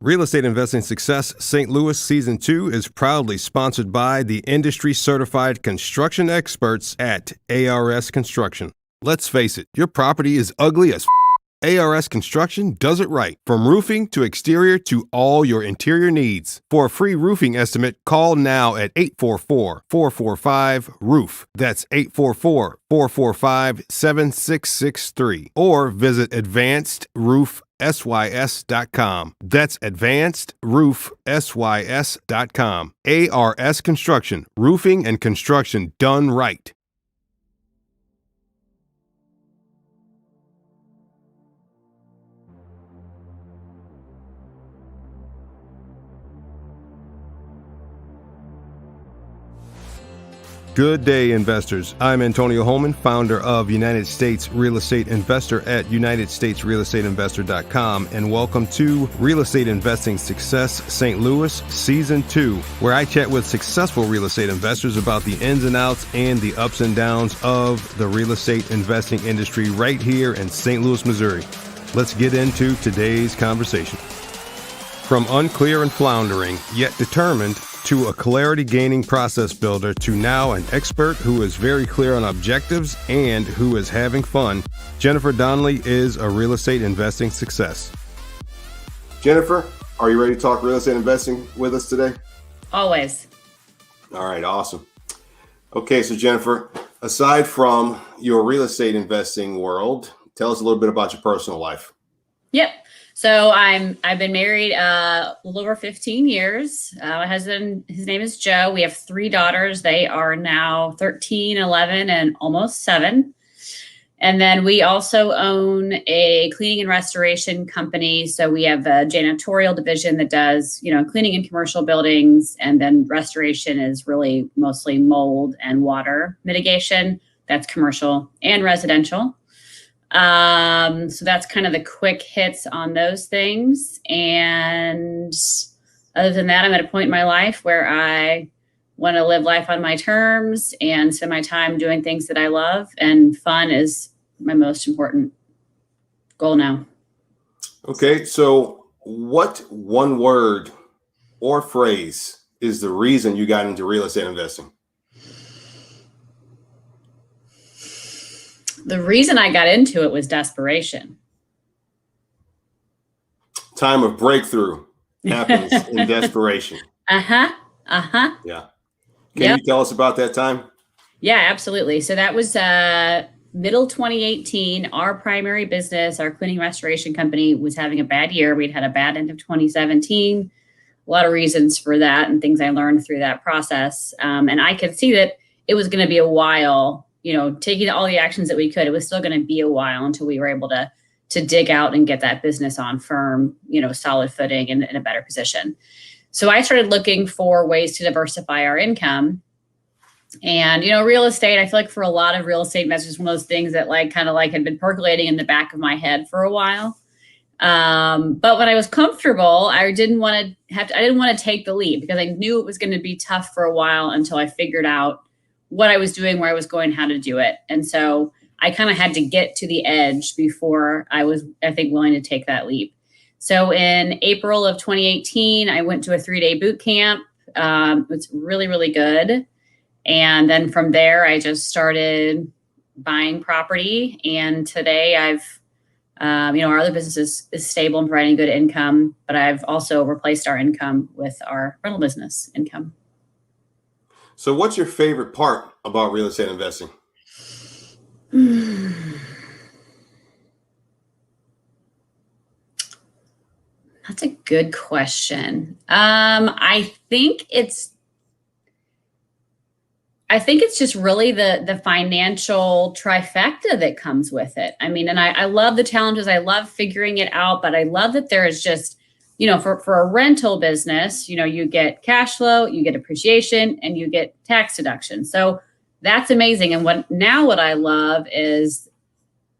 Real Estate Investing Success St. Louis Season 2 is proudly sponsored by the industry-certified construction experts at ARS Construction. Let's face it, your property is ugly as ARS Construction does it right. From roofing to exterior to all your interior needs. For a free roofing estimate, call now at 844-445-ROOF. That's 844-445-7663. Or visit advancedroofsys.com. That's advancedroofsys.com. ARS Construction. Roofing and construction done right. Good day, investors. I'm Antonio Holman, founder of United States Real Estate Investor at UnitedStatesRealEstateInvestor.com, and welcome to Real Estate Investing Success St. Louis Season 2, where I chat with successful real estate investors about the ins and outs and the ups and downs of the real estate investing industry right here in St. Louis, Missouri. Let's get into today's conversation. From unclear and floundering, yet determined, to a clarity-gaining process builder, to now an expert who is very clear on objectives and who is having fun, Jennifer Donley is a real estate investing success. Jennifer, are you ready to talk real estate investing with us today? Always. All right, awesome. Okay, so Jennifer, aside from your real estate investing world, tell us a little bit about your personal life. Yep. So I've been married a little over 15 years. My husband, his name is Joe. We have 3 daughters. They are now 13, 11, and almost 7. And then we also own a cleaning and restoration company. So we have a janitorial division that does, cleaning in commercial buildings. And then restoration is really mostly mold and water mitigation. That's commercial and residential. So that's kind of the quick hits on those things. And other than that, I'm at a point in my life where I want to live life on my terms and spend my time doing things that I love. And fun is my most important goal now. Okay. So what one word or phrase is the reason you got into real estate investing? The reason I got into it was desperation. Time of breakthrough happens in desperation. Yeah. Can you tell us about that time? Yeah, absolutely. So that was middle 2018. Our primary business, our cleaning restoration company, was having a bad year. We'd had a bad end of 2017. A lot of reasons for that and things I learned through that process. And I could see that it was going to be a while, taking all the actions that we could. It was still going to be a while until we were able to dig out and get that business on firm, solid footing and in a better position. So I started looking for ways to diversify our income. And, real estate, I feel like for a lot of real estate investors, one of those things that had been percolating in the back of my head for a while. But when I was comfortable, I didn't want to take the leap because I knew it was going to be tough for a while until I figured out what I was doing, where I was going, how to do it. And so I kind of had to get to the edge before I was, I think, willing to take that leap. So in April of 2018, I went to a 3-day boot camp. It was really, really good. And then from there, I just started buying property. And today I've, our other business is stable and providing good income, but I've also replaced our income with our rental business income. So what's your favorite part about real estate investing? That's a good question. I think it's just really the financial trifecta that comes with it. I mean, and I love the challenges. I love figuring it out, but I love that there is just, for a rental business, you get cash flow, you get appreciation, and you get tax deduction. So that's amazing. And what I love is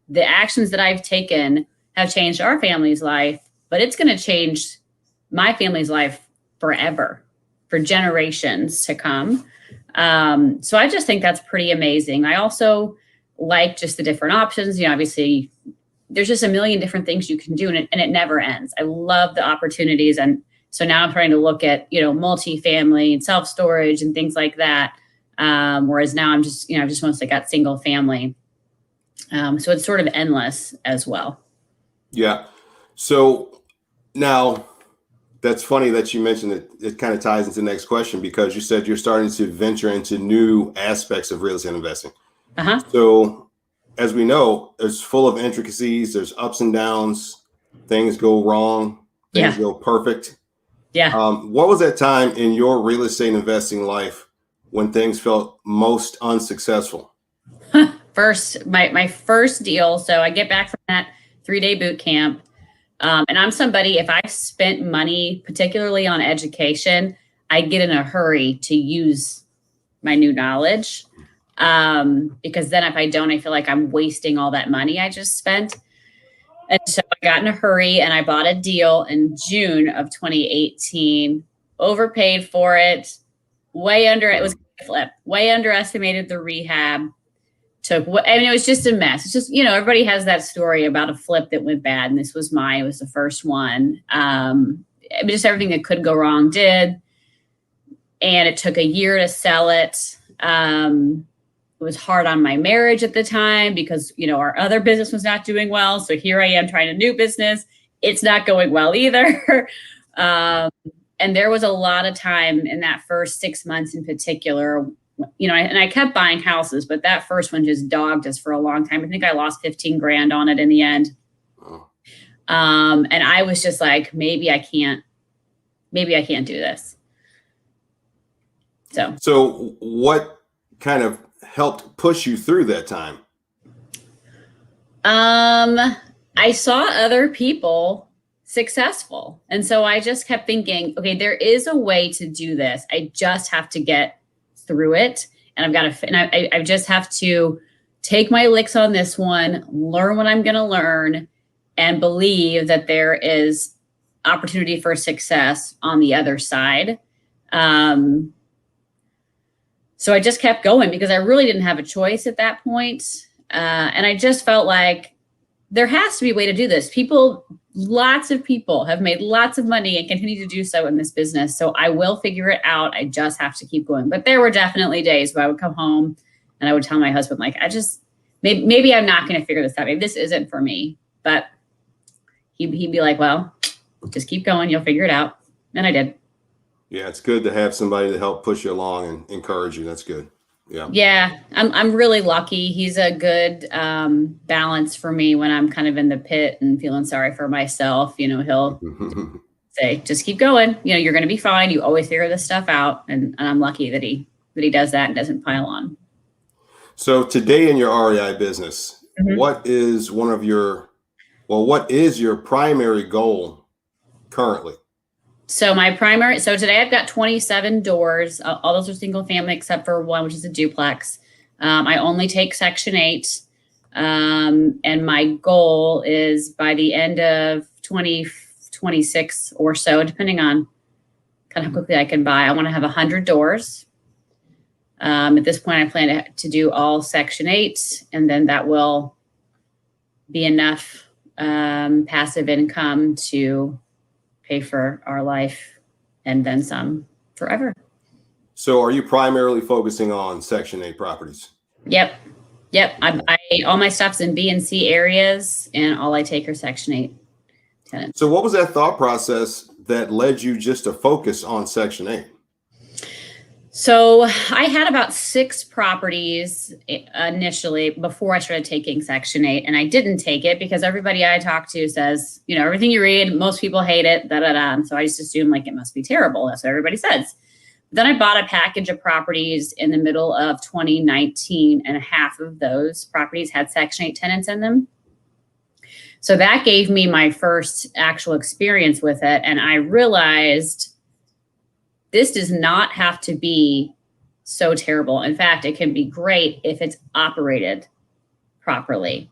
the actions that I've taken have changed our family's life, but it's going to change my family's life forever, for generations to come. So I just think that's pretty amazing. I also like just the different options. Obviously there's just a million different things you can do, and it never ends. I love the opportunities. And so now I'm trying to look at, multifamily and self-storage and things like that. Whereas now I'm just, I've just mostly got single family. So it's sort of endless as well. Yeah. So now that's funny that you mentioned it. It kind of ties into the next question, because you said you're starting to venture into new aspects of real estate investing. Uh-huh. So as we know, it's full of intricacies. There's ups and downs. Things go wrong. Things go perfect. Yeah. What was that time in your real estate investing life when things felt most unsuccessful? My first deal. So I get back from that 3-day boot camp. And I'm somebody, if I spent money, particularly on education, I get in a hurry to use my new knowledge. Because then if I don't, I feel like I'm wasting all that money I just spent. And so I got in a hurry and I bought a deal in June of 2018, overpaid for it, it was a flip, way underestimated the rehab. It was just a mess. It's just, everybody has that story about a flip that went bad. And this was mine. It was the first one. Just everything that could go wrong did. And it took a year to sell it. It was hard on my marriage at the time because, our other business was not doing well. So here I am trying a new business. It's not going well either. And there was a lot of time in that first 6 months in particular, and I kept buying houses, but that first one just dogged us for a long time. I think I lost 15 grand on it in the end. Oh. And I was just like, maybe I can't do this. So what kind of helped push you through that time? I saw other people successful. And so I just kept thinking, okay, there is a way to do this. I just have to get through it. And I just have to take my licks on this one, learn what I'm going to learn, and believe that there is opportunity for success on the other side. So I just kept going because I really didn't have a choice at that point. And I just felt like there has to be a way to do this. Lots of people have made lots of money and continue to do so in this business. So I will figure it out. I just have to keep going. But there were definitely days where I would come home and I would tell my husband, like, maybe I'm not going to figure this out. Maybe this isn't for me. But he'd be like, well, just keep going. You'll figure it out. And I did. Yeah, it's good to have somebody to help push you along and encourage you. That's good. Yeah. Yeah, I'm really lucky. He's a good balance for me when I'm kind of in the pit and feeling sorry for myself. He'll say, just keep going. You're going to be fine. You always figure this stuff out. And I'm lucky that he does that and doesn't pile on. So today in your REI business, what is your primary goal currently? So today I've got 27 doors. All those are single family except for one, which is a duplex. I only take Section 8. And my goal is by the end of 2026 or so, depending on kind of how quickly I can buy, I want to have 100 doors. At this point, I plan to do all Section 8, and then that will be enough passive income to pay for our life and then some forever. So are you primarily focusing on Section 8 properties? Yep. All my stuff's in B and C areas, and all I take are Section 8 tenants. So what was that thought process that led you just to focus on Section 8? So I had about 6 properties initially before I started taking Section 8, and I didn't take it because everybody I talk to says, everything you read, most people hate it, And so I just assumed like it must be terrible. That's what everybody says. Then I bought a package of properties in the middle of 2019, and half of those properties had Section 8 tenants in them. So that gave me my first actual experience with it, and I realized this does not have to be so terrible. In fact, it can be great if it's operated properly.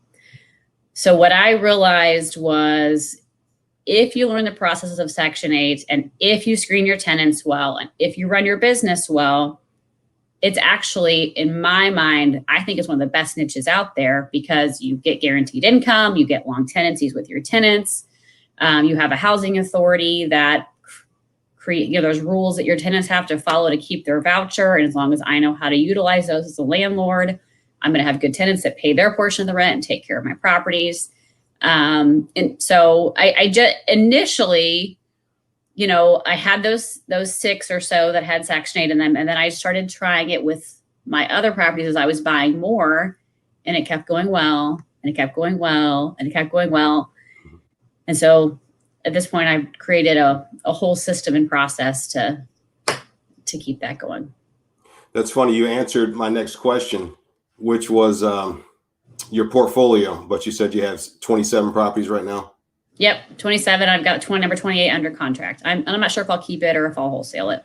So what I realized was if you learn the processes of Section 8 and if you screen your tenants well and if you run your business well, it's actually, in my mind, I think it's one of the best niches out there because you get guaranteed income, you get long tenancies with your tenants, you have a housing authority that there's rules that your tenants have to follow to keep their voucher. And as long as I know how to utilize those as a landlord, I'm going to have good tenants that pay their portion of the rent and take care of my properties. And so I just initially, I had those 6 or so that had Section 8 in them. And then I started trying it with my other properties as I was buying more, and it kept going well, and it kept going well, and it kept going well. And so at this point, I've created a whole system and process to keep that going. That's funny. You answered my next question, which was your portfolio, but you said you have 27 properties right now. Yep, 27. I've got number 28 under contract. I'm not sure if I'll keep it or if I'll wholesale it.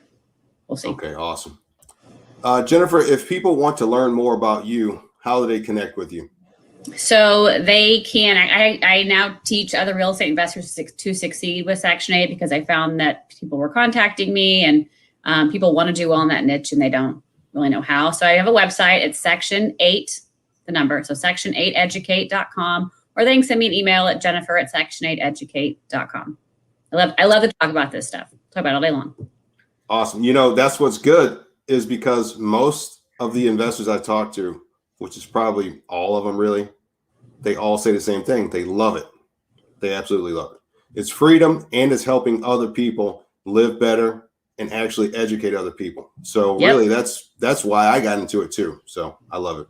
We'll see. Okay, awesome. Jennifer, if people want to learn more about you, how do they connect with you? So they can. I now teach other real estate investors to succeed with Section 8 because I found that people were contacting me and people want to do well in that niche and they don't really know how. So I have a website. It's Section 8, the number. So section8educate.com. Or they can send me an email at jennifer@section8educate.com. I love to talk about this stuff. Talk about it all day long. Awesome. That's what's good is because most of the investors I talk to, which is probably all of them really, they all say the same thing. They love it. They absolutely love it. It's freedom and it's helping other people live better and actually educate other people. So really that's why I got into it too. So I love it.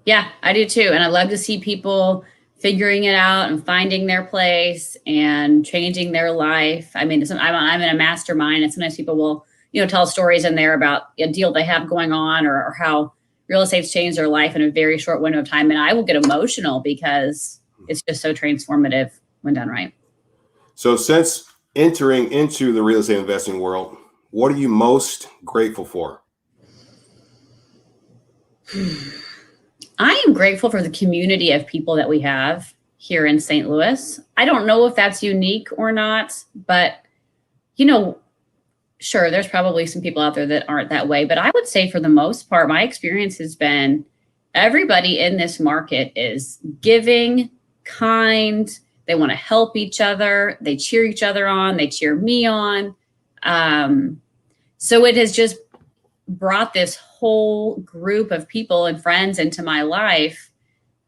Yeah, I do too. And I love to see people figuring it out and finding their place and changing their life. I mean, I'm in a mastermind, and sometimes people will, tell stories in there about a deal they have going on or how real estate's changed their life in a very short window of time. And I will get emotional because it's just so transformative when done right. So since entering into the real estate investing world, what are you most grateful for? I am grateful for the community of people that we have here in St. Louis. I don't know if that's unique or not, but, sure, there's probably some people out there that aren't that way. But I would say for the most part, my experience has been everybody in this market is giving, kind. They want to help each other. They cheer each other on. They cheer me on. So it has just brought this whole group of people and friends into my life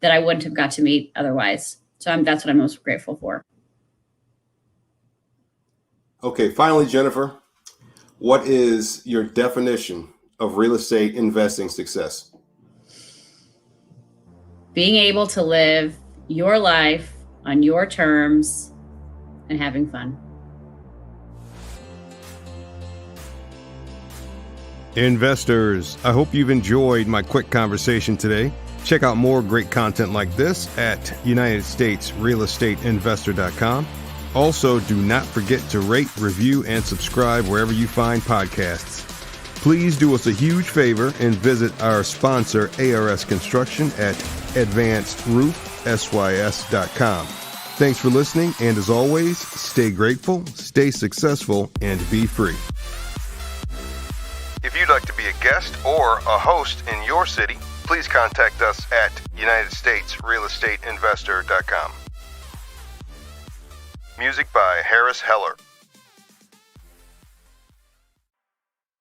that I wouldn't have got to meet otherwise. So that's what I'm most grateful for. Okay, finally, Jennifer, what is your definition of real estate investing success? Being able to live your life on your terms and having fun. Investors, I hope you've enjoyed my quick conversation today. Check out more great content like this at UnitedStatesRealEstateInvestor.com. Also, do not forget to rate, review, and subscribe wherever you find podcasts. Please do us a huge favor and visit our sponsor, ARS Construction, at AdvancedRoofSYS.com. Thanks for listening, and as always, stay grateful, stay successful, and be free. If you'd like to be a guest or a host in your city, please contact us at UnitedStatesRealEstateInvestor.com. Music by Harris Heller.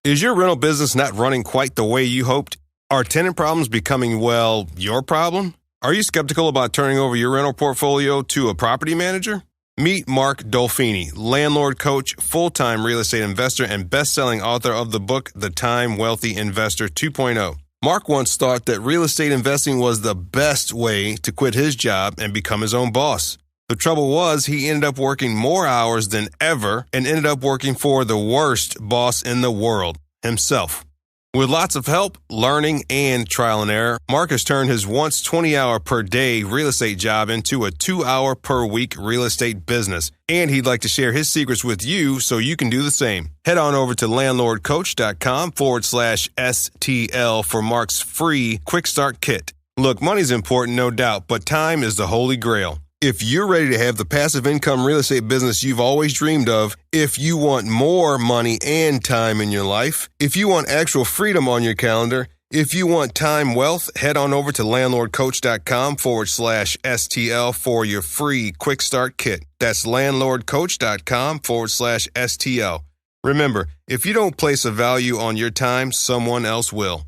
Is your rental business not running quite the way you hoped? Are tenant problems becoming, your problem? Are you skeptical about turning over your rental portfolio to a property manager? Meet Mark Dolfini, landlord coach, full-time real estate investor, and best-selling author of the book, The Time Wealthy Investor 2.0. Mark once thought that real estate investing was the best way to quit his job and become his own boss. The trouble was he ended up working more hours than ever and ended up working for the worst boss in the world, himself. With lots of help, learning, and trial and error, Mark has turned his once 20-hour per day real estate job into a 2-hour per week real estate business. And he'd like to share his secrets with you so you can do the same. Head on over to landlordcoach.com/STL for Mark's free quick start kit. Look, money's important, no doubt, but time is the holy grail. If you're ready to have the passive income real estate business you've always dreamed of, if you want more money and time in your life, if you want actual freedom on your calendar, If you want time wealth, head on over to landlordcoach.com/STL for your free quick start kit. That's landlordcoach.com/STL. Remember, if you don't place a value on your time, someone else will.